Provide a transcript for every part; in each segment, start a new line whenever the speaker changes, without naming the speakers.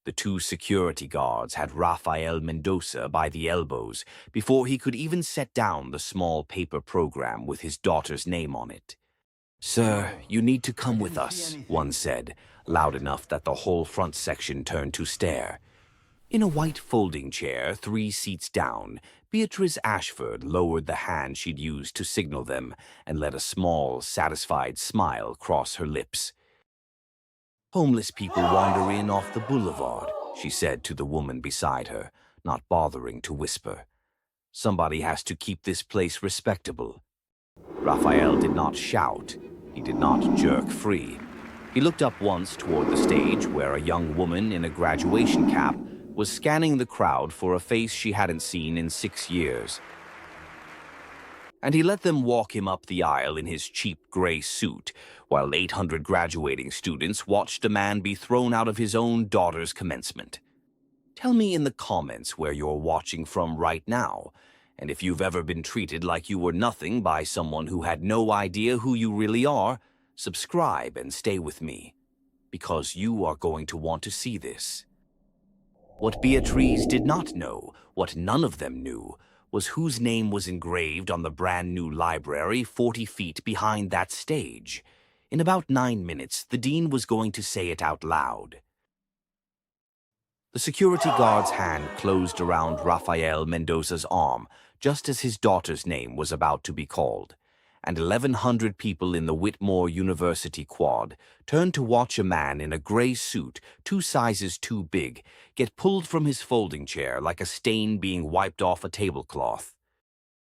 The two security guards had Rafael Mendoza by the elbows before he could even set down the small paper program with his daughter's name on it. "Sir, you need to come with us," one said, loud enough that the whole front section turned to stare. In a white folding chair, 3 seats down, Beatriz Ashford lowered the hand she'd used to signal them and let a small, satisfied smile cross her lips. "Homeless people wander in off the boulevard," she said to the woman beside her, not bothering to whisper. "Somebody has to keep this place respectable." Rafael did not shout. He did not jerk free. He looked up once toward the stage where a young woman in a graduation cap was scanning the crowd for a face she hadn't seen in 6 years. And he let them walk him up the aisle in his cheap gray suit, while 800 graduating students watched a man be thrown out of his own daughter's commencement. Tell me in the comments where you're watching from right now, and if you've ever been treated like you were nothing by someone who had no idea who you really are. Subscribe and stay with me, because you are going to want to see this. What Beatriz did not know, what none of them knew, was whose name was engraved on the brand new library 40 feet behind that stage. In about 9 minutes, the dean was going to say it out loud. The security guard's hand closed around Rafael Mendoza's arm just as his daughter's name was about to be called, and 1,100 people in the Whitmore University quad turned to watch a man in a gray suit 2 sizes too big get pulled from his folding chair like a stain being wiped off a tablecloth.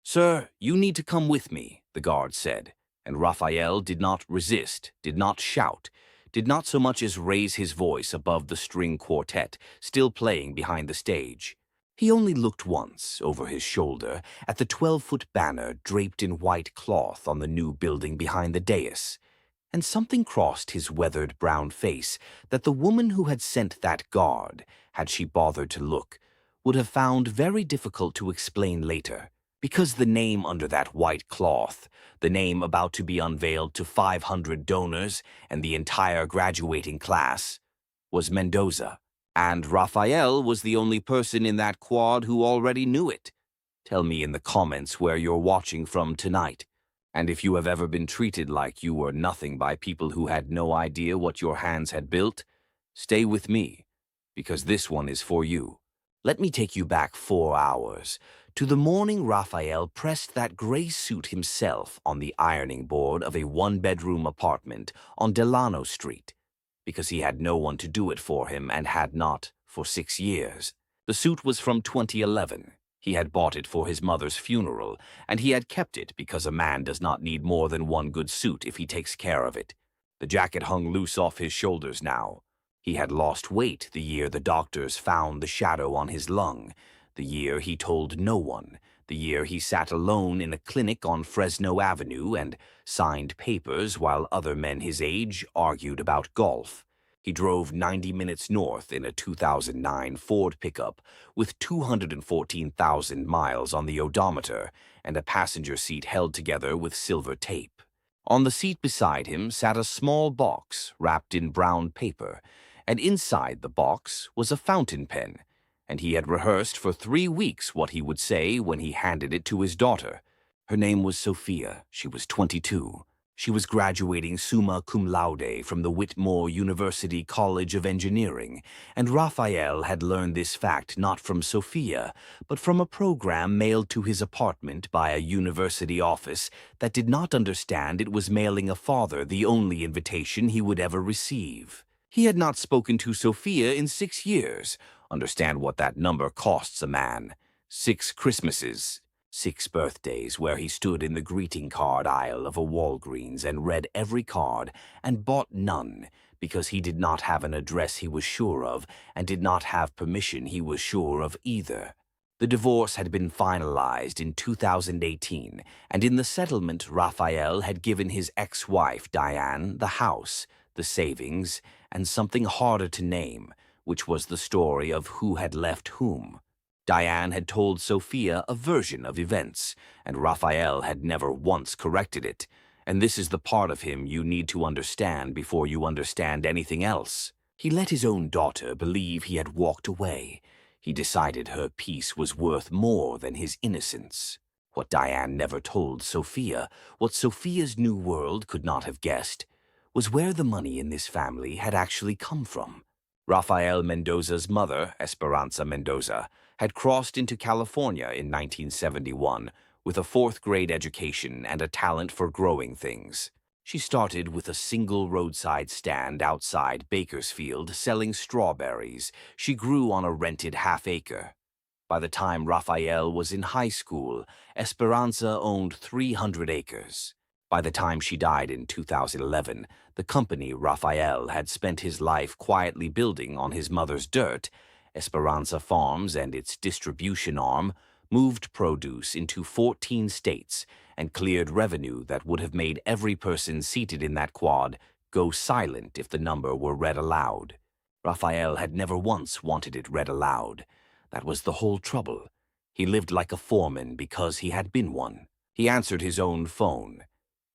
"Sir, you need to come with me," the guard said, and Rafael did not resist, did not shout, did not so much as raise his voice above the string quartet still playing behind the stage. He only looked once, over his shoulder, at the 12-foot banner draped in white cloth on the new building behind the dais, and something crossed his weathered brown face that the woman who had sent that guard, had she bothered to look, would have found very difficult to explain later, because the name under that white cloth, the name about to be unveiled to 500 donors and the entire graduating class, was Mendoza. And Rafael was the only person in that quad who already knew it. Tell me in the comments where you're watching from tonight. And if you have ever been treated like you were nothing by people who had no idea what your hands had built, stay with me, because this one is for you. Let me take you back 4 hours, to the morning Rafael pressed that gray suit himself on the ironing board of a 1-bedroom apartment on Delano Street, because he had no one to do it for him and had not for 6 years. The suit was from 2011. He had bought it for his mother's funeral, and he had kept it because a man does not need more than one good suit if he takes care of it. The jacket hung loose off his shoulders now. He had lost weight the year the doctors found the shadow on his lung, the year he told no one, the year he sat alone in a clinic on Fresno Avenue and signed papers while other men his age argued about golf. He drove 90 minutes north in a 2009 Ford pickup with 214,000 miles on the odometer and a passenger seat held together with silver tape. On the seat beside him sat a small box wrapped in brown paper, and inside the box was a fountain pen, and he had rehearsed for 3 weeks what he would say when he handed it to his daughter. Her name was Sophia. She was 22. She was graduating summa cum laude from the Whitmore University College of Engineering, and Rafael had learned this fact not from Sophia, but from a program mailed to his apartment by a university office that did not understand it was mailing a father the only invitation he would ever receive. He had not spoken to Sophia in 6 years. Understand what that number costs a man. 6 Christmases. 6 birthdays where he stood in the greeting card aisle of a Walgreens and read every card and bought none because he did not have an address he was sure of and did not have permission he was sure of either. The divorce had been finalized in 2018, and in the settlement Rafael had given his ex-wife Diane the house, the savings, and something harder to name, which was the story of who had left whom. Diane had told Sophia a version of events, and Rafael had never once corrected it, and this is the part of him you need to understand before you understand anything else. He let his own daughter believe he had walked away. He decided her peace was worth more than his innocence. What Diane never told Sophia, what Sophia's new world could not have guessed, was where the money in this family had actually come from. Rafael Mendoza's mother, Esperanza Mendoza, had crossed into California in 1971 with a fourth-grade education and a talent for growing things. She started with a single roadside stand outside Bakersfield selling strawberries. She grew on a rented half-acre. By the time Rafael was in high school, Esperanza owned 300 acres. By the time she died in 2011, the company Rafael had spent his life quietly building on his mother's dirt, Esperanza Farms and its distribution arm, moved produce into 14 states and cleared revenue that would have made every person seated in that quad go silent if the number were read aloud. Rafael had never once wanted it read aloud. That was the whole trouble. He lived like a foreman because he had been one. He answered his own phone.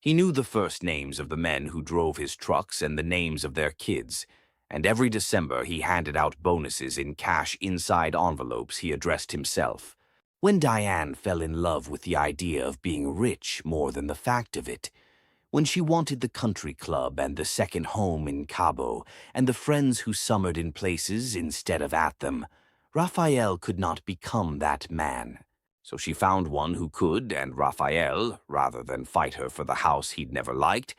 He knew the first names of the men who drove his trucks and the names of their kids, and every December he handed out bonuses in cash inside envelopes he addressed himself. When Diane fell in love with the idea of being rich more than the fact of it, when she wanted the country club and the second home in Cabo and the friends who summered in places instead of at them, Rafael could not become that man. So she found one who could, and Rafael, rather than fight her for the house he'd never liked,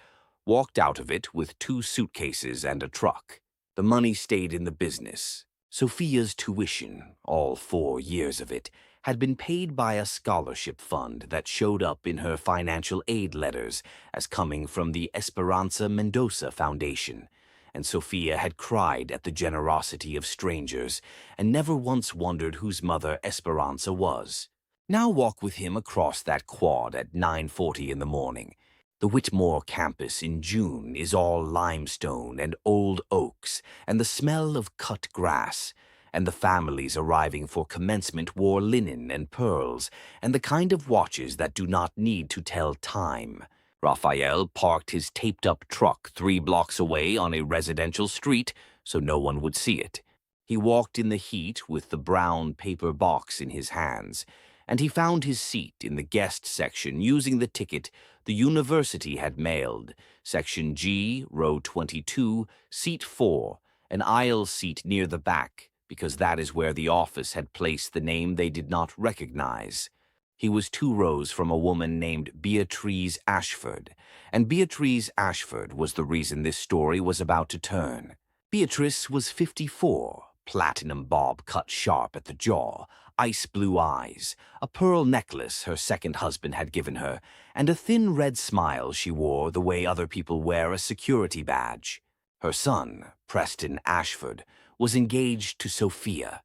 walked out of it with 2 suitcases and a truck. The money stayed in the business. Sophia's tuition, all 4 years of it, had been paid by a scholarship fund that showed up in her financial aid letters as coming from the Esperanza Mendoza Foundation, and Sophia had cried at the generosity of strangers and never once wondered whose mother Esperanza was. Now walk with him across that quad at 9:40 in the morning. The Whitmore campus in June is all limestone and old oaks and the smell of cut grass, and the families arriving for commencement wore linen and pearls and the kind of watches that do not need to tell time. Rafael parked his taped-up truck 3 blocks away on a residential street so no one would see it. He walked in the heat with the brown paper box in his hands, and he found his seat in the guest section using the ticket the university had mailed, Section G, row 22, seat 4, an aisle seat near the back, because that is where the office had placed the name they did not recognize. He was 2 rows from a woman named Beatriz Ashford, and Beatriz Ashford was the reason this story was about to turn. Beatrice was 54, platinum bob cut sharp at the jaw, ice blue eyes, a pearl necklace her second husband had given her, and a thin red smile she wore the way other people wear a security badge. Her son, Preston Ashford, was engaged to Sophia.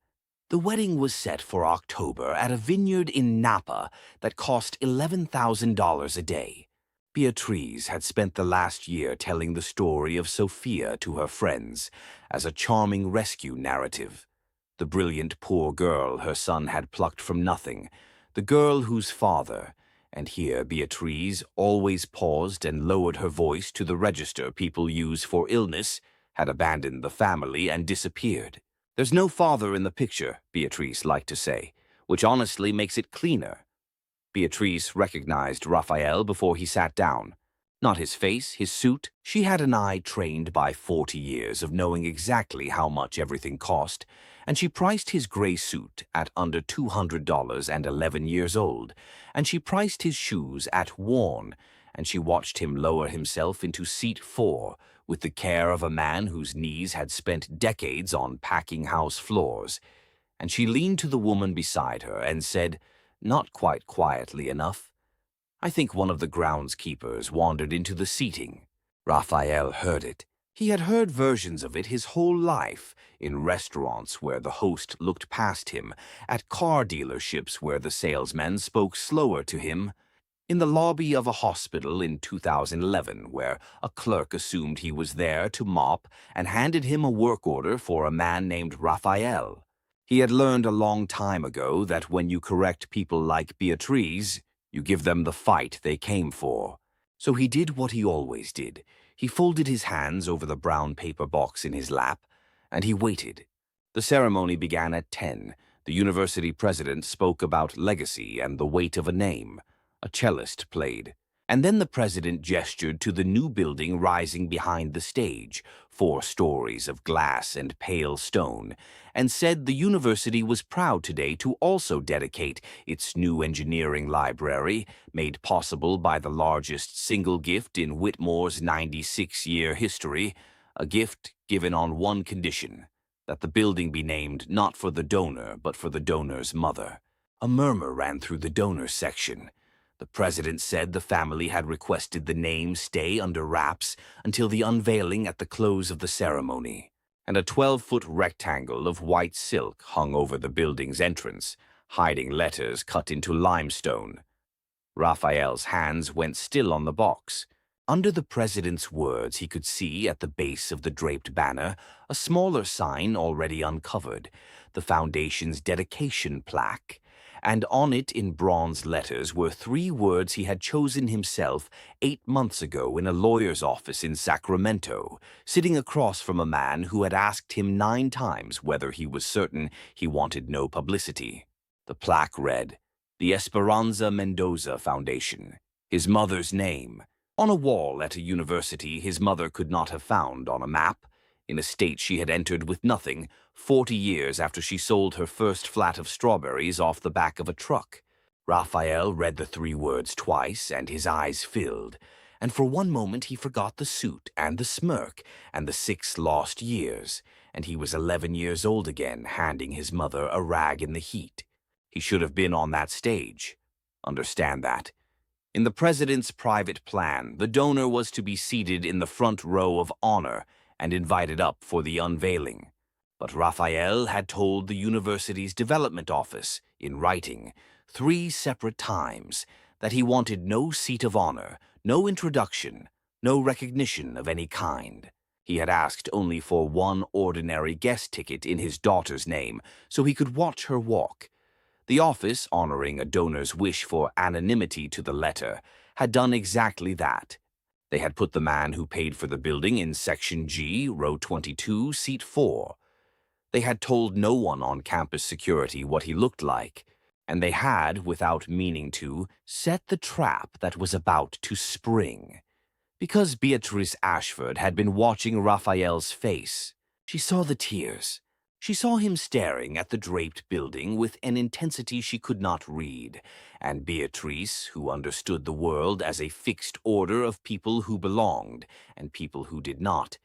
The wedding was set for October at a vineyard in Napa that cost $11,000 a day. Beatriz had spent the last year telling the story of Sophia to her friends as a charming rescue narrative. The brilliant poor girl her son had plucked from nothing, the girl whose father, and here Beatriz always paused and lowered her voice to the register people use for illness, had abandoned the family and disappeared. "There's no father in the picture," Beatriz liked to say, which honestly makes it cleaner. Beatriz recognized Rafael before he sat down. Not his face, his suit. She had an eye trained by 40 years of knowing exactly how much everything cost, and she priced his gray suit at under $200 and 11 years old, and she priced his shoes at worn, and she watched him lower himself into seat 4 with the care of a man whose knees had spent decades on packing house floors, and she leaned to the woman beside her and said, not quite quietly enough, "I think one of the groundskeepers wandered into the seating." Rafael heard it. He had heard versions of it his whole life, in restaurants where the host looked past him, at car dealerships where the salesman spoke slower to him, in the lobby of a hospital in 2011 where a clerk assumed he was there to mop and handed him a work order for a man named Rafael. He had learned a long time ago that when you correct people like Beatriz, you give them the fight they came for. So he did what he always did. He folded his hands over the brown paper box in his lap, and he waited. The ceremony began at 10. The university president spoke about legacy and the weight of a name. A cellist played. And then the president gestured to the new building rising behind the stage, 4 stories of glass and pale stone, and said the university was proud today to also dedicate its new engineering library, made possible by the largest single gift in Whitmore's 96-year history, a gift given on one condition, that the building be named not for the donor but for the donor's mother. A murmur ran through the donor section. The president said the family had requested the name stay under wraps until the unveiling at the close of the ceremony, and a 12-foot rectangle of white silk hung over the building's entrance, hiding letters cut into limestone. Raphael's hands went still on the box. Under the president's words, he could see at the base of the draped banner a smaller sign already uncovered, the foundation's dedication plaque, and on it in bronze letters were 3 words he had chosen himself 8 months ago in a lawyer's office in Sacramento, sitting across from a man who had asked him 9 times whether he was certain he wanted no publicity. The plaque read, "The Esperanza Mendoza Foundation," his mother's name. On a wall at a university his mother could not have found on a map, in a state she had entered with nothing, 40 years after she sold her first flat of strawberries off the back of a truck. Raphael read the 3 words twice, and his eyes filled, and for one moment he forgot the suit and the smirk and the 6 lost years, and he was 11 years old again, handing his mother a rag in the heat. He should have been on that stage. Understand that. In the president's private plan, the donor was to be seated in the front row of honor and invited up for the unveiling. But Raphael had told the university's development office, in writing, 3 separate times, that he wanted no seat of honor, no introduction, no recognition of any kind. He had asked only for 1 ordinary guest ticket in his daughter's name, so he could watch her walk. The office, honoring a donor's wish for anonymity to the letter, had done exactly that. They had put the man who paid for the building in Section G, row 22, seat 4. They had told no one on campus security what he looked like, and they had, without meaning to, set the trap that was about to spring. Because Beatriz Ashford had been watching Raphael's face, she saw the tears. She saw him staring at the draped building with an intensity she could not read, and Beatrice, who understood the world as a fixed order of people who belonged and people who did not,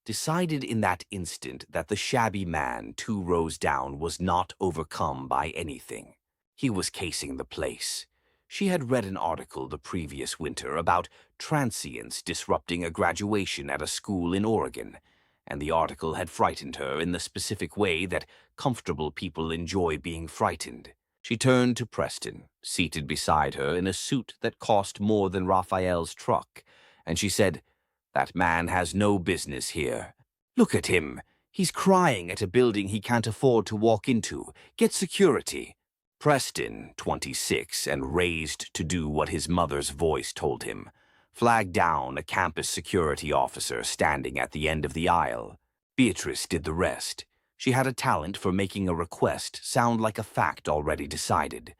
decided in that instant that the shabby man 2 rows down was not overcome by anything. He was casing the place. She had read an article the previous winter about transients disrupting a graduation at a school in Oregon, and the article had frightened her in the specific way that comfortable people enjoy being frightened. She turned to Preston, seated beside her in a suit that cost more than Raphael's truck, and she said, "That man has no business here. Look at him. He's crying at a building he can't afford to walk into. Get security." Preston, 26, and raised to do what his mother's voice told him, flagged down a campus security officer standing at the end of the aisle. Beatrice did the rest. She had a talent for making a request sound like a fact already decided.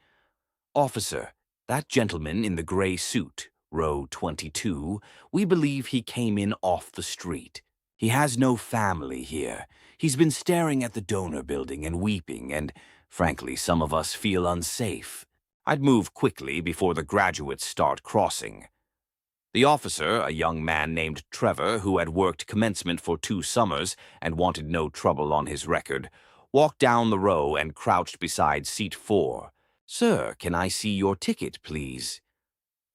"Officer, that gentleman in the gray suit, row 22, we believe he came in off the street. He has no family here. He's been staring at the donor building and weeping, and, frankly, some of us feel unsafe. I'd move quickly before the graduates start crossing." The officer, a young man named Trevor, who had worked commencement for 2 summers and wanted no trouble on his record, walked down the row and crouched beside seat 4. "Sir, can I see your ticket, please?"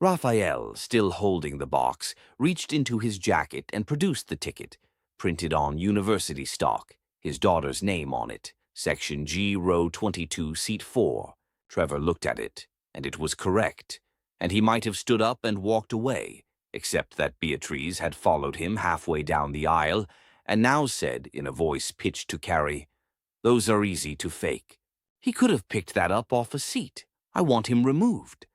Raphael, still holding the box, reached into his jacket and produced the ticket, printed on university stock, his daughter's name on it, Section G, row 22, seat 4. Trevor looked at it, and it was correct, and he might have stood up and walked away, except that Beatrice had followed him halfway down the aisle and now said, in a voice pitched to carry, "Those are easy to fake. He could have picked that up off a seat. I want him removed."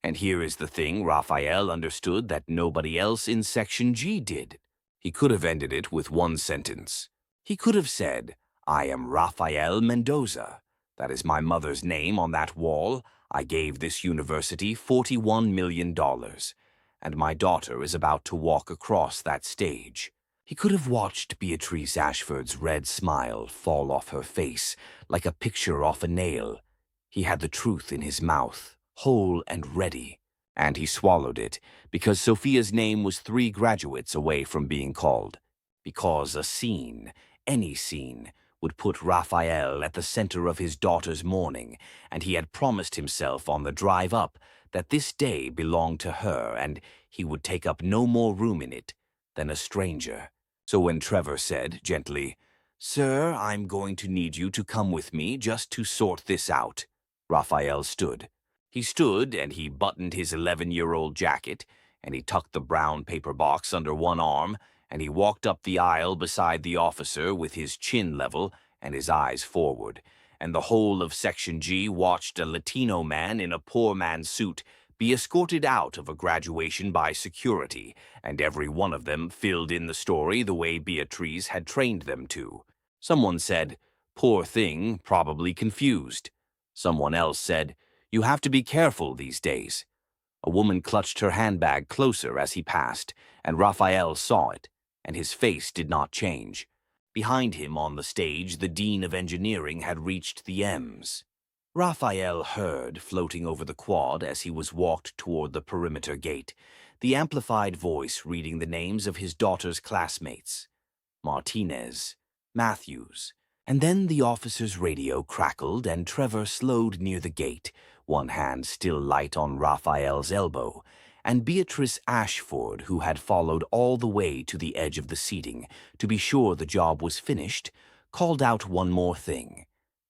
And here is the thing Raphael understood that nobody else in Section G did. He could have ended it with one sentence. He could have said, "I am Rafael Mendoza. That is my mother's name on that wall. I gave this university $41 million, and my daughter is about to walk across that stage." He could have watched Beatriz Ashford's red smile fall off her face like a picture off a nail. He had the truth in his mouth, whole and ready, and he swallowed it because Sophia's name was 3 graduates away from being called. Because a scene, any scene, would put Raphael at the center of his daughter's mourning, and he had promised himself on the drive up that this day belonged to her and he would take up no more room in it than a stranger. So when Trevor said, gently, "Sir, I'm going to need you to come with me just to sort this out," Raphael stood. He stood and he buttoned his 11-year-old jacket, and he tucked the brown paper box under one arm, and he walked up the aisle beside the officer with his chin level and his eyes forward, and the whole of Section G watched a Latino man in a poor man's suit be escorted out of a graduation by security, and every one of them filled in the story the way Beatriz had trained them to. Someone said, "Poor thing, probably confused." Someone else said, "You have to be careful these days." A woman clutched her handbag closer as he passed, and Raphael saw it, and his face did not change. Behind him on the stage, the Dean of Engineering had reached the M's. Raphael heard, floating over the quad as he was walked toward the perimeter gate, the amplified voice reading the names of his daughter's classmates. Martinez, Matthews, and then the officer's radio crackled and Trevor slowed near the gate, one hand still light on Raphael's elbow, and Beatrice Ashford, who had followed all the way to the edge of the seating to be sure the job was finished, called out one more thing.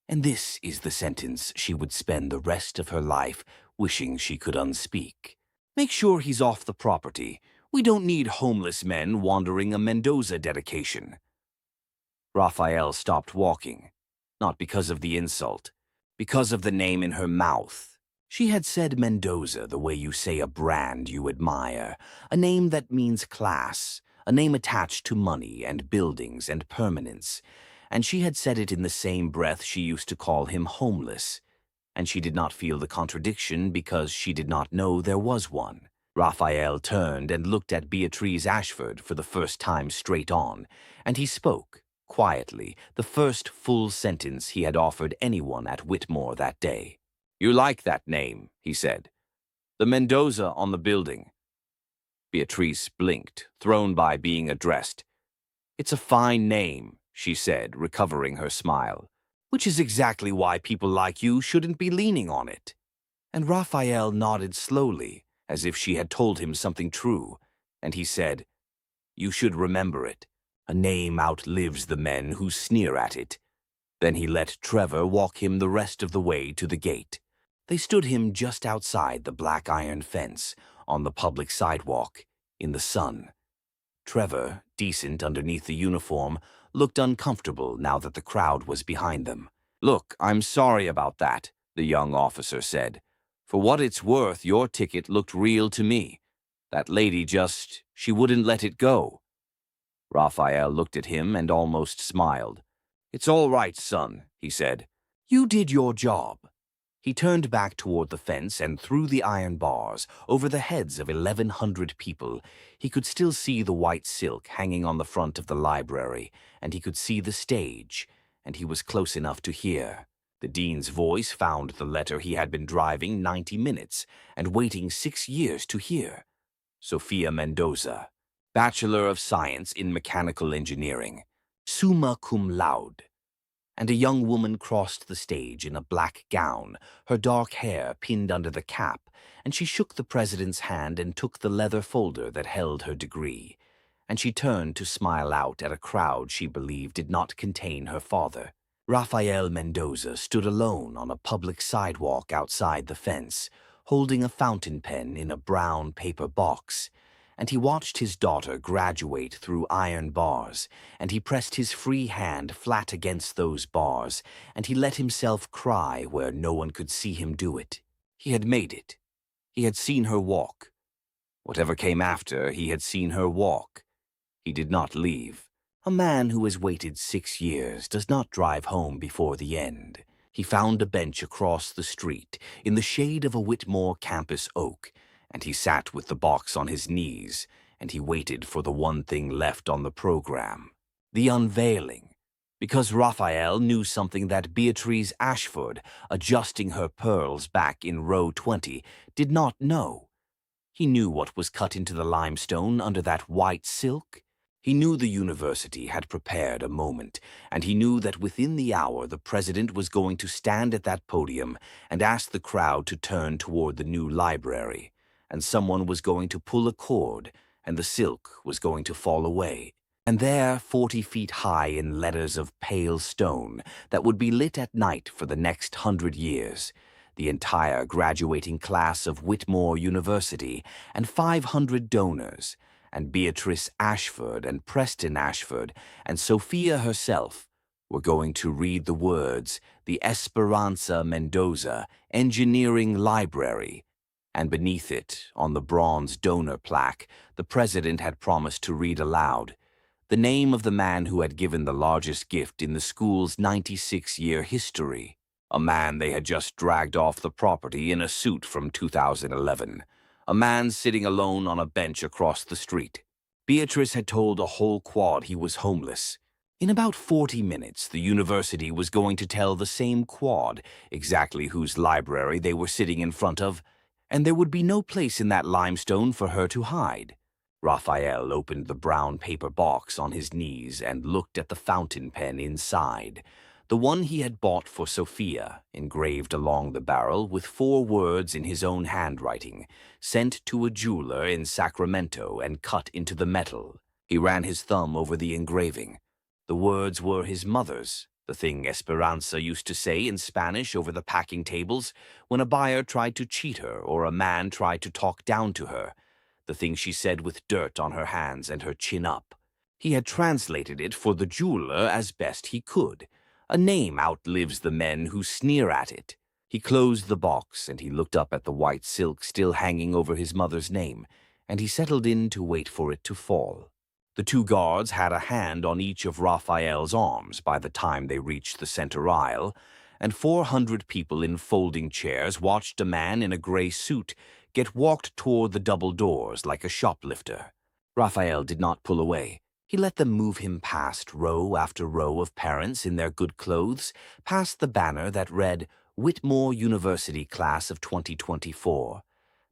And this is the sentence she would spend the rest of her life wishing she could unspeak. "Make sure he's off the property. We don't need homeless men wandering a Mendoza dedication." Raphael stopped walking, not because of the insult, because of the name in her mouth. She had said Mendoza the way you say a brand you admire, a name that means class, a name attached to money and buildings and permanence, and she had said it in the same breath she used to call him homeless, and she did not feel the contradiction because she did not know there was one. Raphael turned and looked at Beatriz Ashford for the first time straight on, and he spoke, quietly, the first full sentence he had offered anyone at Whitmore that day. "You like that name," he said. "The Mendoza on the building." Beatrice blinked, thrown by being addressed. "It's a fine name," she said, recovering her smile, "which is exactly why people like you shouldn't be leaning on it." And Raphael nodded slowly, as if she had told him something true, and he said, "You should remember it. A name outlives the men who sneer at it." Then he let Trevor walk him the rest of the way to the gate. They stood him just outside the black iron fence, on the public sidewalk, in the sun. Trevor, decent underneath the uniform, looked uncomfortable now that the crowd was behind them. "Look, I'm sorry about that," the young officer said. "For what it's worth, your ticket looked real to me. That lady she wouldn't let it go." Raphael looked at him and almost smiled. "It's all right, son," he said. "You did your job." He turned back toward the fence and through the iron bars, over the heads of 1,100 people. He could still see the white silk hanging on the front of the library, and he could see the stage, and he was close enough to hear. The dean's voice found the letter he had been driving 90 minutes and waiting 6 years to hear. Sophia Mendoza, Bachelor of Science in Mechanical Engineering, summa cum laude. And a young woman crossed the stage in a black gown, her dark hair pinned under the cap, and she shook the president's hand and took the leather folder that held her degree. And she turned to smile out at a crowd she believed did not contain her father. Rafael Mendoza stood alone on a public sidewalk outside the fence, holding a fountain pen in a brown paper box. And he watched his daughter graduate through iron bars, and he pressed his free hand flat against those bars, and he let himself cry where no one could see him do it. He had made it. He had seen her walk. Whatever came after, he had seen her walk. He did not leave. A man who has waited 6 years does not drive home before the end. He found a bench across the street, in the shade of a Whitmore campus oak, and he sat with the box on his knees, and he waited for the one thing left on the program, the unveiling. Because Rafael knew something that Beatriz Ashford, adjusting her pearls back in row 20, did not know. He knew what was cut into the limestone under that white silk. He knew the university had prepared a moment, and he knew that within the hour the president was going to stand at that podium and ask the crowd to turn toward the new library, and someone was going to pull a cord, and the silk was going to fall away. And there, 40 feet high in letters of pale stone that would be lit at night for the next 100 years, the entire graduating class of Whitmore University and 500 donors, and Beatrice Ashford and Preston Ashford and Sophia herself were going to read the words, the Rafael Mendoza Engineering Library, and beneath it, on the bronze donor plaque, the president had promised to read aloud the name of the man who had given the largest gift in the school's 96-year history, a man they had just dragged off the property in a suit from 2011. A man sitting alone on a bench across the street. Beatrice had told a whole quad he was homeless. In about 40 minutes, the university was going to tell the same quad exactly whose library they were sitting in front of, and there would be no place in that limestone for her to hide. Rafael opened the brown paper box on his knees and looked at the fountain pen inside, the one he had bought for Sophia, engraved along the barrel with 4 words in his own handwriting, sent to a jeweler in Sacramento and cut into the metal. He ran his thumb over the engraving. The words were his mother's, the thing Esperanza used to say in Spanish over the packing tables when a buyer tried to cheat her or a man tried to talk down to her, the thing she said with dirt on her hands and her chin up. He had translated it for the jeweler as best he could. A name outlives the men who sneer at it. He closed the box, and he looked up at the white silk still hanging over his mother's name, and he settled in to wait for it to fall. The 2 guards had a hand on each of Raphael's arms by the time they reached the center aisle, and 400 people in folding chairs watched a man in a gray suit get walked toward the double doors like a shoplifter. Raphael did not pull away. He let them move him past row after row of parents in their good clothes, past the banner that read, Whitmore University Class of 2024,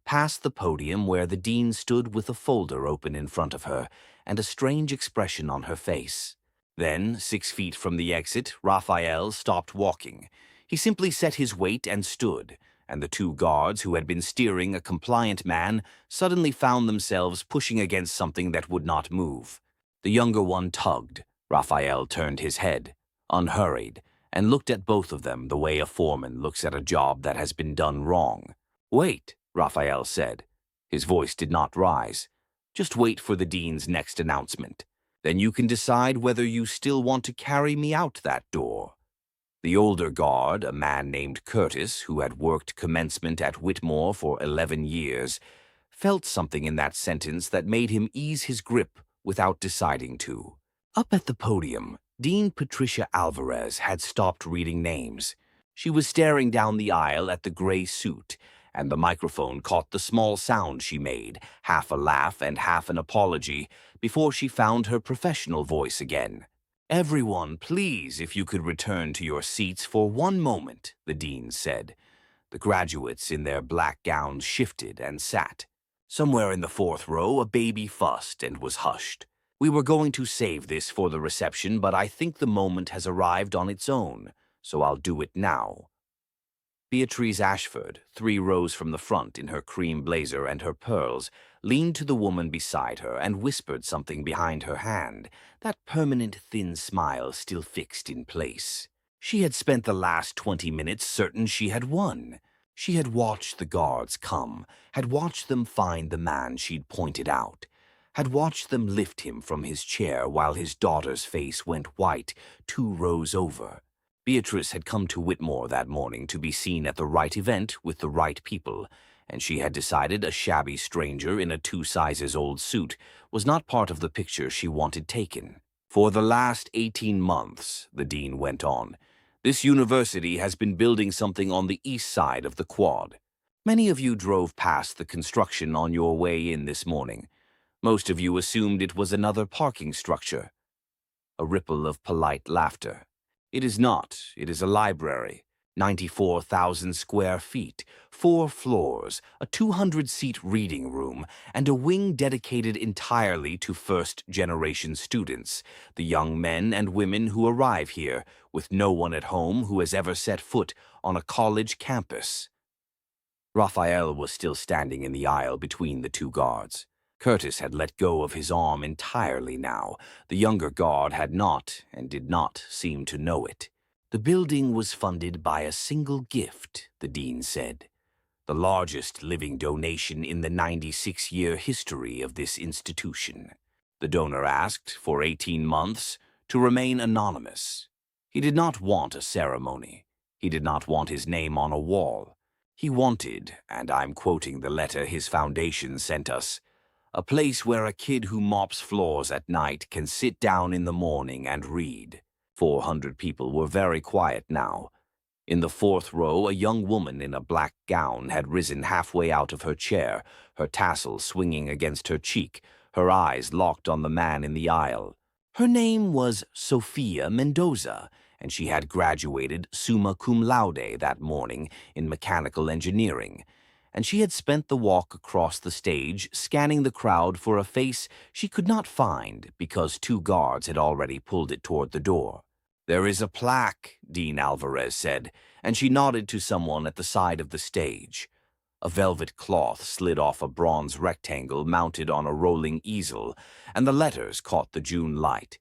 past the podium where the dean stood with a folder open in front of her and a strange expression on her face. Then, 6 feet from the exit, Raphael stopped walking. He simply set his weight and stood, and the 2 guards who had been steering a compliant man suddenly found themselves pushing against something that would not move. The younger one tugged. Raphael turned his head, unhurried, and looked at both of them the way a foreman looks at a job that has been done wrong. "Wait," Raphael said. His voice did not rise. "Just wait for the dean's next announcement. Then you can decide whether you still want to carry me out that door." The older guard, a man named Curtis, who had worked commencement at Whitmore for 11 years, felt something in that sentence that made him ease his grip without deciding to. Up at the podium, Dean Patricia Alvarez had stopped reading names. She was staring down the aisle at the gray suit, and the microphone caught the small sound she made, half a laugh and half an apology, before she found her professional voice again. "Everyone, please, if you could return to your seats for one moment," the dean said. The graduates in their black gowns shifted and sat. Somewhere in the 4th row, a baby fussed and was hushed. "We were going to save this for the reception, but I think the moment has arrived on its own, so I'll do it now." Beatriz Ashford, 3 rows from the front in her cream blazer and her pearls, leaned to the woman beside her and whispered something behind her hand, that permanent thin smile still fixed in place. She had spent the last 20 minutes certain she had won. She had watched the guards come, had watched them find the man she'd pointed out, had watched them lift him from his chair while his daughter's face went white 2 rows over. Beatrice had come to Whitmore that morning to be seen at the right event with the right people, and she had decided a shabby stranger in a 2 sizes old suit was not part of the picture she wanted taken. For the last 18 months, the dean went on, this university has been building something on the east side of the quad. Many of you drove past the construction on your way in this morning. Most of you assumed it was another parking structure. A ripple of polite laughter. It is not. It is a library. 94,000 square feet, 4 floors, a 200-seat reading room, and a wing dedicated entirely to first-generation students, the young men and women who arrive here, with no one at home who has ever set foot on a college campus. Rafael was still standing in the aisle between the two guards. Curtis had let go of his arm entirely now. The younger guard had not, and did not seem to know it. The building was funded by a single gift, the dean said. The largest living donation in the 96-year history of this institution. The donor asked, for 18 months, to remain anonymous. He did not want a ceremony. He did not want his name on a wall. He wanted, and I'm quoting the letter his foundation sent us, a place where a kid who mops floors at night can sit down in the morning and read. 400 people were very quiet now. In the 4th row, a young woman in a black gown had risen halfway out of her chair, her tassel swinging against her cheek, her eyes locked on the man in the aisle. Her name was Sophia Mendoza, and she had graduated summa cum laude that morning in mechanical engineering, and she had spent the walk across the stage scanning the crowd for a face she could not find because 2 guards had already pulled it toward the door. There is a plaque, Dean Alvarez said, and she nodded to someone at the side of the stage. A velvet cloth slid off a bronze rectangle mounted on a rolling easel, and the letters caught the June light.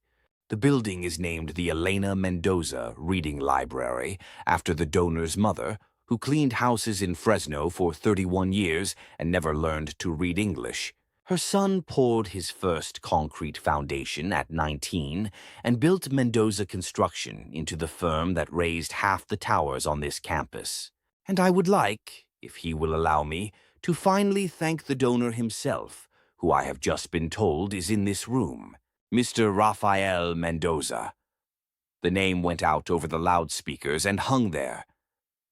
The building is named the Elena Mendoza Reading Library after the donor's mother, who cleaned houses in Fresno for 31 years and never learned to read English. Her son poured his first concrete foundation at 19 and built Mendoza Construction into the firm that raised half the towers on this campus. And I would like, if he will allow me, to finally thank the donor himself, who I have just been told is in this room, Mr. Rafael Mendoza. The name went out over the loudspeakers and hung there.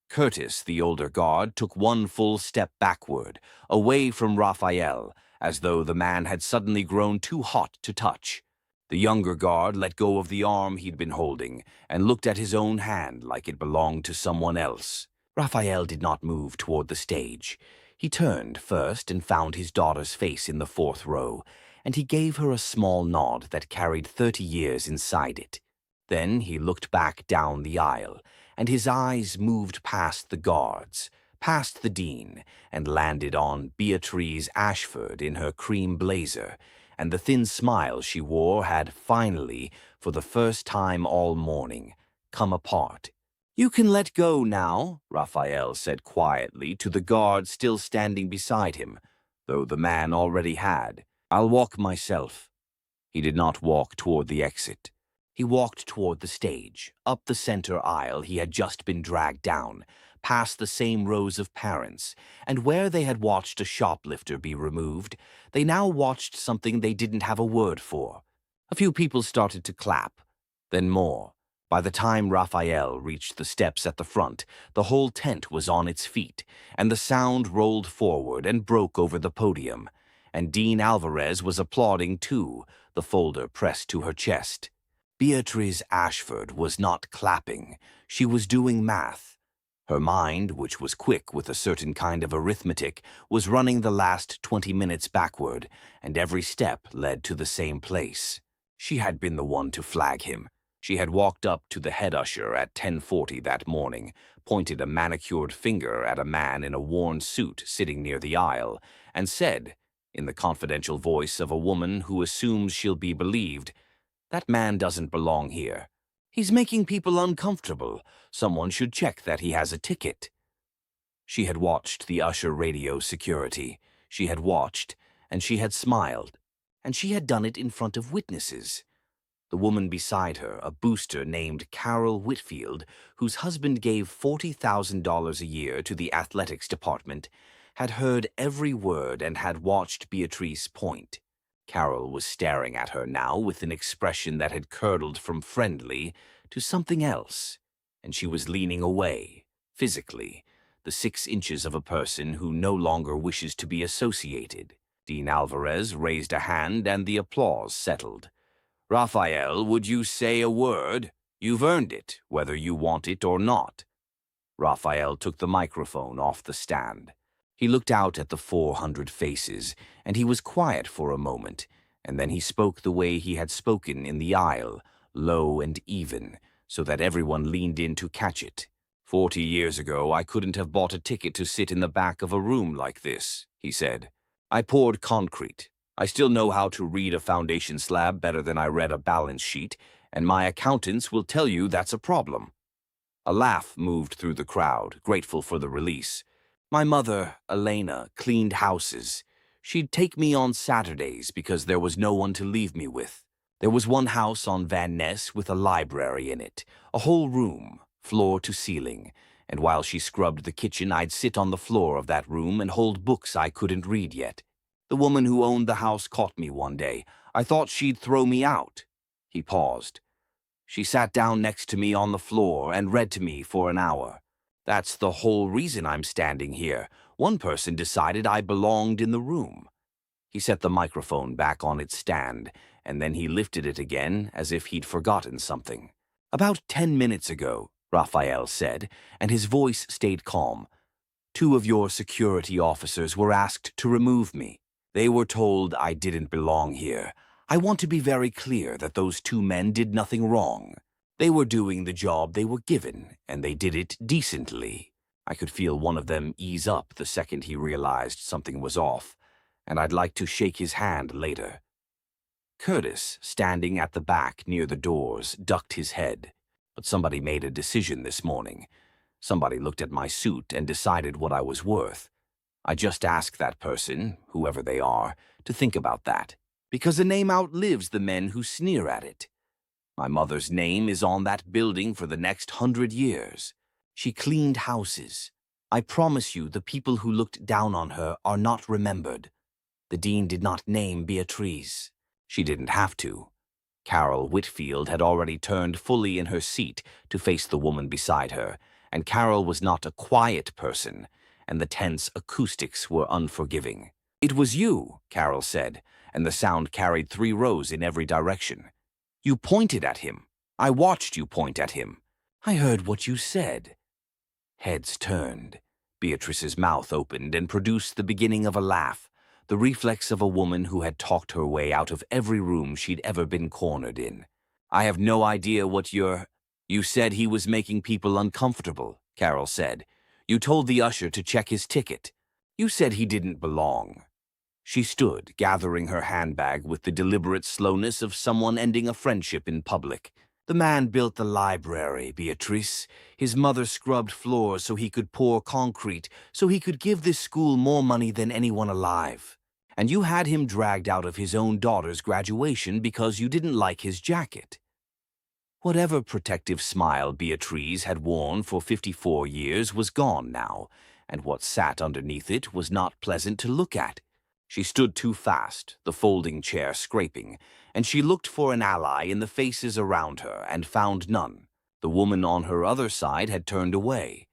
Curtis, the older guard, took one full step backward, away from Rafael, as though the man had suddenly grown too hot to touch. The younger guard let go of the arm he'd been holding and looked at his own hand like it belonged to someone else. Rafael did not move toward the stage. He turned first and found his daughter's face in the 4th row, and he gave her a small nod that carried 30 years inside it. Then he looked back down the aisle, and his eyes moved past the guards, past the dean, and landed on Beatriz Ashford in her cream blazer, and the thin smile she wore had finally, for the first time all morning, come apart. "You can let go now," Rafael said quietly to the guard still standing beside him, though the man already had. "I'll walk myself." He did not walk toward the exit. He walked toward the stage, up the center aisle he had just been dragged down, past the same rows of parents, and where they had watched a shoplifter be removed, they now watched something they didn't have a word for. A few people started to clap, then more. By the time Rafael reached the steps at the front, the whole tent was on its feet, and the sound rolled forward and broke over the podium, and Dean Alvarez was applauding too, the folder pressed to her chest. Beatriz Ashford was not clapping. She was doing math. Her mind, which was quick with a certain kind of arithmetic, was running the last 20 minutes backward, and every step led to the same place. She had been the one to flag him. She had walked up to the head usher at 10:40 that morning, pointed a manicured finger at a man in a worn suit sitting near the aisle, and said, in the confidential voice of a woman who assumes she'll be believed, "That man doesn't belong here. He's making people uncomfortable. Someone should check that he has a ticket." She had watched the usher radio security. She had watched, and she had smiled, and she had done it in front of witnesses. The woman beside her, a booster named Carol Whitfield, whose husband gave $40,000 a year to the athletics department, had heard every word and had watched Beatrice point. Carol was staring at her now with an expression that had curdled from friendly to something else, and she was leaning away, physically, the 6 inches of a person who no longer wishes to be associated. Dean Alvarez raised a hand and the applause settled. "Rafael, would you say a word? You've earned it, whether you want it or not." Rafael took the microphone off the stand. He looked out at the 400 faces, and he was quiet for a moment, and then he spoke the way he had spoken in the aisle, low and even, so that everyone leaned in to catch it. 40 years ago, I couldn't have bought a ticket to sit in the back of a room like this, he said. I poured concrete. I still know how to read a foundation slab better than I read a balance sheet, and my accountants will tell you that's a problem. A laugh moved through the crowd, grateful for the release. My mother, Elena, cleaned houses. She'd take me on Saturdays because there was no one to leave me with. There was one house on Van Ness with a library in it, a whole room, floor to ceiling, and while she scrubbed the kitchen, I'd sit on the floor of that room and hold books I couldn't read yet. The woman who owned the house caught me one day. I thought she'd throw me out. He paused. She sat down next to me on the floor and read to me for an hour. That's the whole reason I'm standing here. One person decided I belonged in the room. He set the microphone back on its stand, and then he lifted it again as if he'd forgotten something. About 10 minutes ago, Rafael said, and his voice stayed calm. 2 of your security officers were asked to remove me. They were told I didn't belong here. I want to be very clear that those 2 men did nothing wrong. They were doing the job they were given, and they did it decently. I could feel one of them ease up the second he realized something was off, and I'd like to shake his hand later. Curtis, standing at the back near the doors, ducked his head. But somebody made a decision this morning. Somebody looked at my suit and decided what I was worth. I just asked that person, whoever they are, to think about that, because a name outlives the men who sneer at it. My mother's name is on that building for the next 100 years. She cleaned houses. I promise you the people who looked down on her are not remembered. The dean did not name Beatriz. She didn't have to. Carol Whitfield had already turned fully in her seat to face the woman beside her, and Carol was not a quiet person, and the tense acoustics were unforgiving. "It was you," Carol said, and the sound carried 3 rows in every direction. "You pointed at him. I watched you point at him. I heard what you said." Heads turned. Beatrice's mouth opened and produced the beginning of a laugh, the reflex of a woman who had talked her way out of every room she'd ever been cornered in. "I have no idea what you're—" "You said he was making people uncomfortable," Carol said. "You told the usher to check his ticket. You said he didn't belong." She stood, gathering her handbag with the deliberate slowness of someone ending a friendship in public. "The man built the library, Beatrice. His mother scrubbed floors so he could pour concrete, so he could give this school more money than anyone alive. And you had him dragged out of his own daughter's graduation because you didn't like his jacket." Whatever protective smile Beatrice had worn for 54 years was gone now, and what sat underneath it was not pleasant to look at. She stood too fast, the folding chair scraping, and she looked for an ally in the faces around her and found none. The woman on her other side had turned away.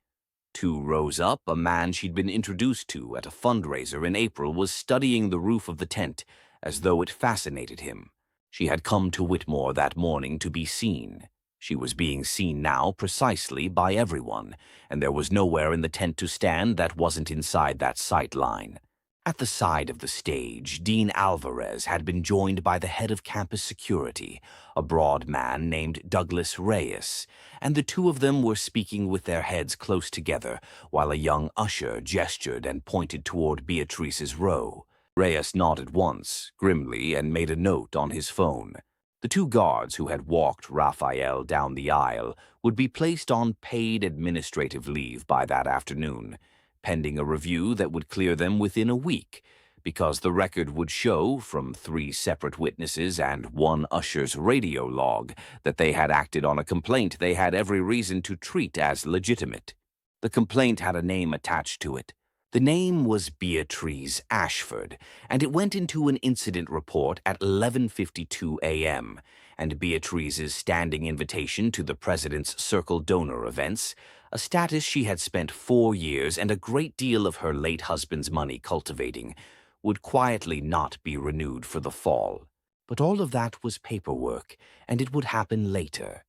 2 rows up, a man she'd been introduced to at a fundraiser in April was studying the roof of the tent as though it fascinated him. She had come to Whitmore that morning to be seen. She was being seen now precisely by everyone, and there was nowhere in the tent to stand that wasn't inside that sight line. At the side of the stage, Dean Alvarez had been joined by the head of campus security, a broad man named Douglas Reyes, and the 2 of them were speaking with their heads close together while a young usher gestured and pointed toward Beatrice's row. Reyes nodded once, grimly, and made a note on his phone. The 2 guards who had walked Rafael down the aisle would be placed on paid administrative leave by that afternoon, pending a review that would clear them within a week, because the record would show, from 3 separate witnesses and 1 usher's radio log, that they had acted on a complaint they had every reason to treat as legitimate. The complaint had a name attached to it, The name was Beatriz Ashford, and it went into an incident report at 11:52 a.m., and Beatriz's standing invitation to the President's Circle donor events, a status she had spent 4 years and a great deal of her late husband's money cultivating, would quietly not be renewed for the fall. But all of that was paperwork, and it would happen later.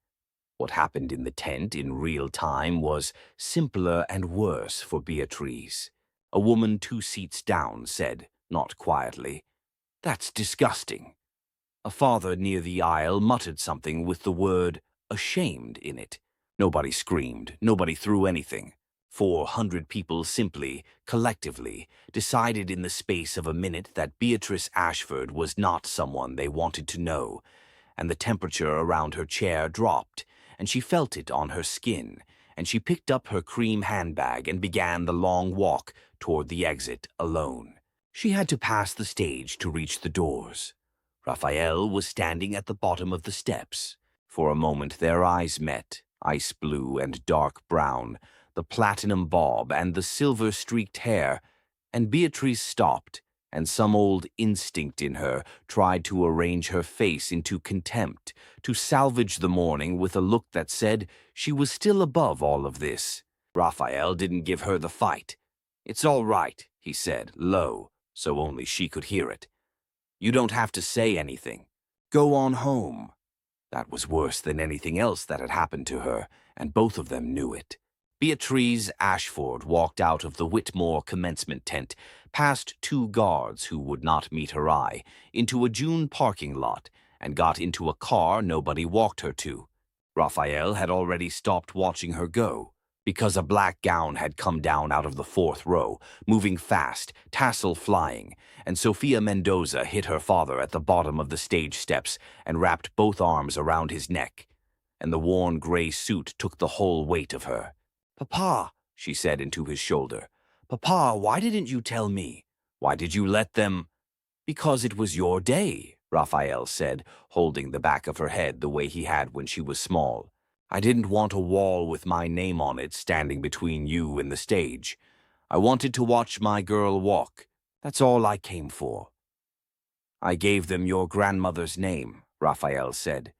What happened in the tent in real time was simpler and worse for Beatriz. A woman 2 seats down said, not quietly, "That's disgusting." A father near the aisle muttered something with the word ashamed in it. Nobody screamed, nobody threw anything. 400 people simply, collectively, decided in the space of a minute that Beatrice Ashford was not someone they wanted to know, and the temperature around her chair dropped, and she felt it on her skin, and she picked up her cream handbag and began the long walk toward the exit alone. She had to pass the stage to reach the doors. Rafael was standing at the bottom of the steps. For a moment their eyes met, ice blue and dark brown, the platinum bob and the silver-streaked hair, and Beatrice stopped, and some old instinct in her tried to arrange her face into contempt, to salvage the morning with a look that said she was still above all of this. Rafael didn't give her the fight. "It's all right," he said, low, so only she could hear it. "You don't have to say anything. Go on home." That was worse than anything else that had happened to her, and both of them knew it. Beatriz Ashford walked out of the Whitmore commencement tent, past 2 guards who would not meet her eye, into a June parking lot, and got into a car nobody walked her to. Rafael had already stopped watching her go, because a black gown had come down out of the 4th row, moving fast, tassel flying, and Rafael Mendoza hit her father at the bottom of the stage steps and wrapped both arms around his neck, and the worn gray suit took the whole weight of her. "Papa," she said into his shoulder. "Papa, why didn't you tell me? Why did you let them—" "Because it was your day," Rafael said, holding the back of her head the way he had when she was small. "I didn't want a wall with my name on it standing between you and the stage. I wanted to watch my girl walk. That's all I came for." "I gave them your grandmother's name," Rafael said.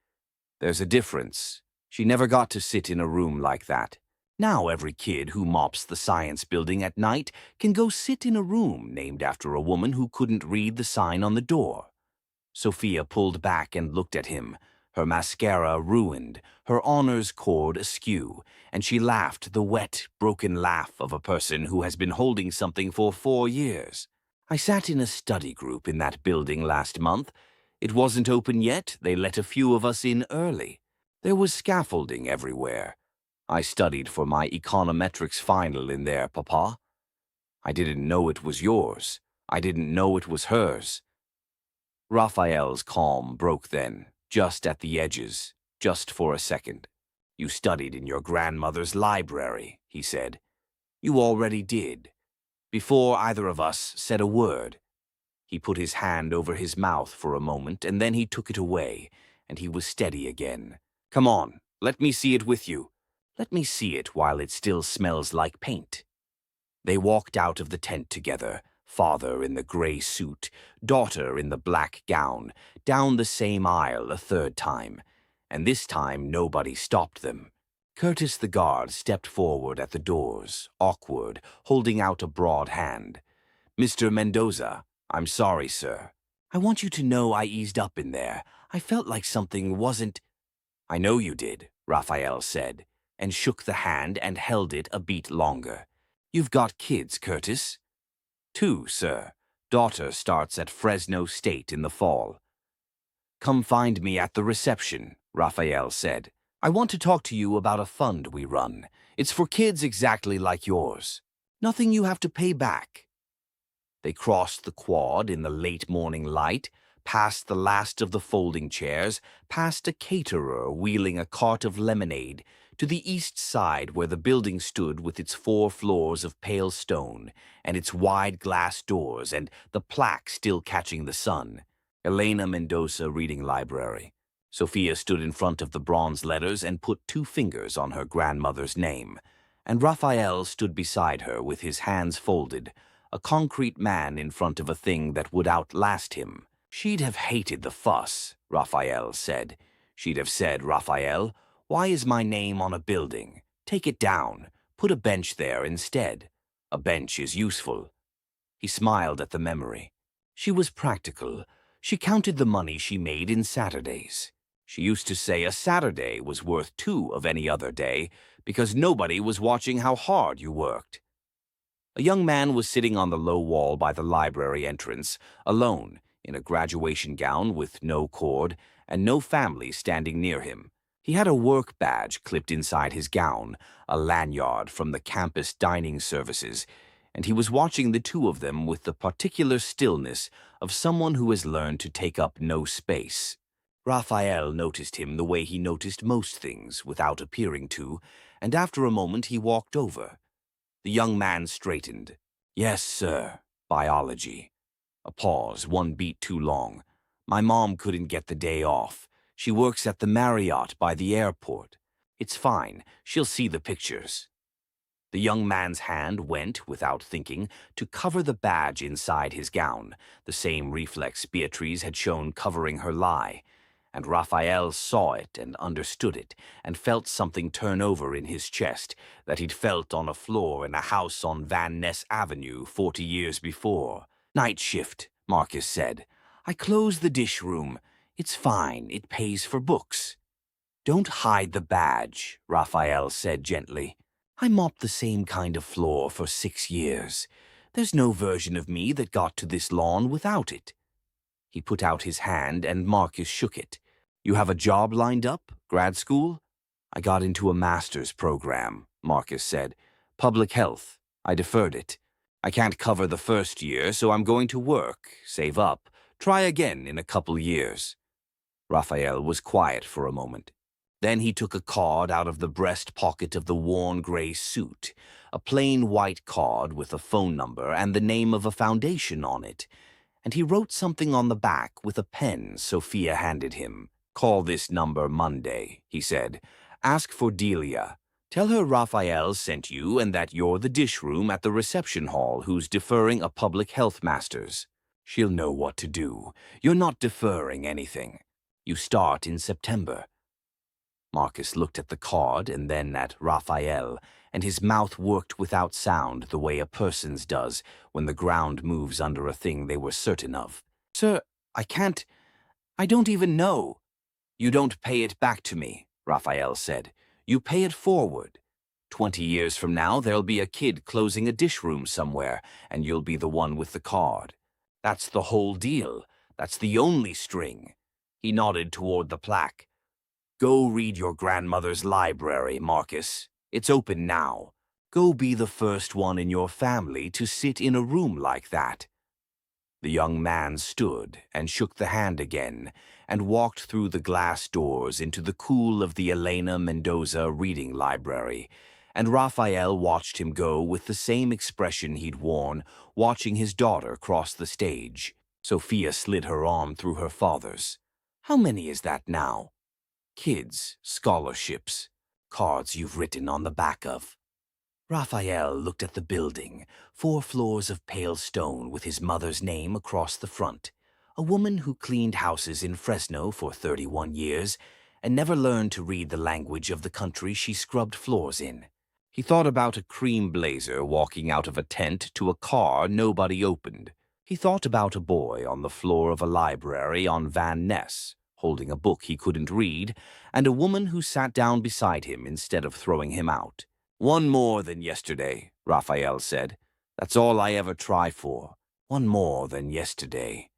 "There's a difference. She never got to sit in a room like that. Now every kid who mops the science building at night can go sit in a room named after a woman who couldn't read the sign on the door." Sophia pulled back and looked at him, her mascara ruined, her honors cord askew, and she laughed the wet, broken laugh of a person who has been holding something for 4 years. "I sat in a study group in that building last month. It wasn't open yet. They let a few of us in early. There was scaffolding everywhere. I studied for my econometrics final in there, Papa. I didn't know it was yours. I didn't know it was hers." Raphael's calm broke then, just at the edges, just for a second. "You studied in your grandmother's library," he said. "You already did. Before either of us said a word." He put his hand over his mouth for a moment, and then he took it away, and he was steady again. "Come on, let me see it with you. Let me see it while it still smells like paint." They walked out of the tent together, father in the gray suit, daughter in the black gown, down the same aisle a 3rd time, and this time nobody stopped them. Curtis the guard stepped forward at the doors, awkward, holding out a broad hand. "Mr. Mendoza, I'm sorry, sir. I want you to know I eased up in there. I felt like something wasn't—" "I know you did," Raphael said, and shook the hand and held it a beat longer. "You've got kids, Curtis?" "2, sir. Daughter starts at Fresno State in the fall." "Come find me at the reception," Raphael said. "I want to talk to you about a fund we run. It's for kids exactly like yours. Nothing you have to pay back." They crossed the quad in the late morning light, past the last of the folding chairs, past a caterer wheeling a cart of lemonade, to the east side where the building stood with its 4 floors of pale stone, and its wide glass doors, and the plaque still catching the sun. Elena Mendoza Reading Library. Sophia stood in front of the bronze letters and put 2 fingers on her grandmother's name. and Raphael stood beside her with his hands folded, a concrete man in front of a thing that would outlast him. She'd have hated the fuss, Raphael said. She'd have said, Raphael, why is my name on a building? Take it down. Put a bench there instead. A bench is useful. He smiled at the memory. She was practical. She counted the money she made in Saturdays. She used to say a Saturday was worth 2 of any other day because nobody was watching how hard you worked. A young man was sitting on the low wall by the library entrance, alone, in a graduation gown with no cord and no family standing near him. He had a work badge clipped inside his gown, a lanyard from the campus dining services, and he was watching the two of them with the particular stillness of someone who has learned to take up no space. Raphael noticed him the way he noticed most things without appearing to, and after a moment he walked over. The young man straightened. Yes, sir. Biology. A pause, one beat too long. My mom couldn't get the day off. She works at the Marriott by the airport. It's fine. She'll see the pictures. The young man's hand went, without thinking, to cover the badge inside his gown, the same reflex Beatriz had shown covering her lie. And Raphael saw it and understood it, and felt something turn over in his chest that he'd felt on a floor in a house on Van Ness Avenue 40 years before. Night shift, Marcus said. I closed the dish room. It's fine. It pays for books. Don't hide the badge, Raphael said gently. I mopped the same kind of floor for 6 years. There's no version of me that got to this lawn without it. He put out his hand and Marcus shook it. You have a job lined up? Grad school? I got into a master's program, Marcus said. Public health. I deferred it. I can't cover the first year, so I'm going to work, save up, try again in a couple years. Raphael was quiet for a moment. Then he took a card out of the breast pocket of the worn gray suit, a plain white card with a phone number and the name of a foundation on it, and he wrote something on the back with a pen Sophia handed him. Call this number Monday, he said. Ask for Delia. Tell her Raphael sent you and that you're the dish room at the reception hall who's deferring a public health master's. She'll know what to do. You're not deferring anything. You start in September. Marcus looked at the card and then at Raphael, and his mouth worked without sound the way a person's does when the ground moves under a thing they were certain of. Sir, I don't even know. You don't pay it back to me, Raphael said. You pay it forward. 20 years from now, there'll be a kid closing a dish room somewhere, and you'll be the one with the card. That's the whole deal. That's the only string. He nodded toward the plaque. Go read your grandmother's library, Marcus. It's open now. Go be the first one in your family to sit in a room like that. The young man stood and shook the hand again and walked through the glass doors into the cool of the Elena Mendoza reading library, and Raphael watched him go with the same expression he'd worn watching his daughter cross the stage. Sophia slid her arm through her father's. How many is that now? Kids, scholarships, cards you've written on the back of. Raphael looked at the building, 4 floors of pale stone with his mother's name across the front, a woman who cleaned houses in Fresno for 31 years and never learned to read the language of the country she scrubbed floors in. He thought about a cream blazer walking out of a tent to a car nobody opened. He thought about a boy on the floor of a library on Van Ness, holding a book he couldn't read, and a woman who sat down beside him instead of throwing him out. One more than yesterday, Raphael said. That's all I ever try for. One more than yesterday.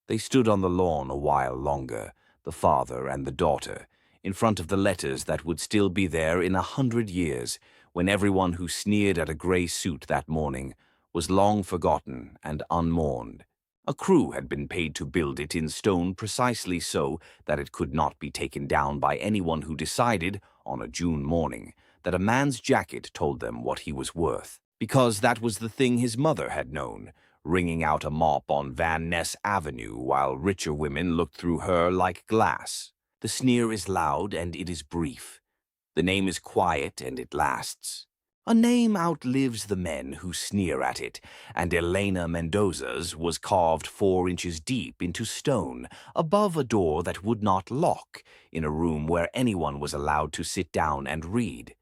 They stood on the lawn a while longer, the father and the daughter, in front of the letters that would still be there in 100 years, when everyone who sneered at a gray suit that morning was long forgotten and unmourned. A crew had been paid to build it in stone precisely so that it could not be taken down by anyone who decided, on a June morning, that a man's jacket told them what he was worth, because that was the thing his mother had known, wringing out a mop on Van Ness Avenue while richer women looked through her like glass. The sneer is loud and it is brief. The name is quiet and it lasts. A name outlives the men who sneer at it, and Elena Mendoza's was carved 4 inches deep into stone, above a door that would not lock, in a room where anyone was allowed to sit down and read.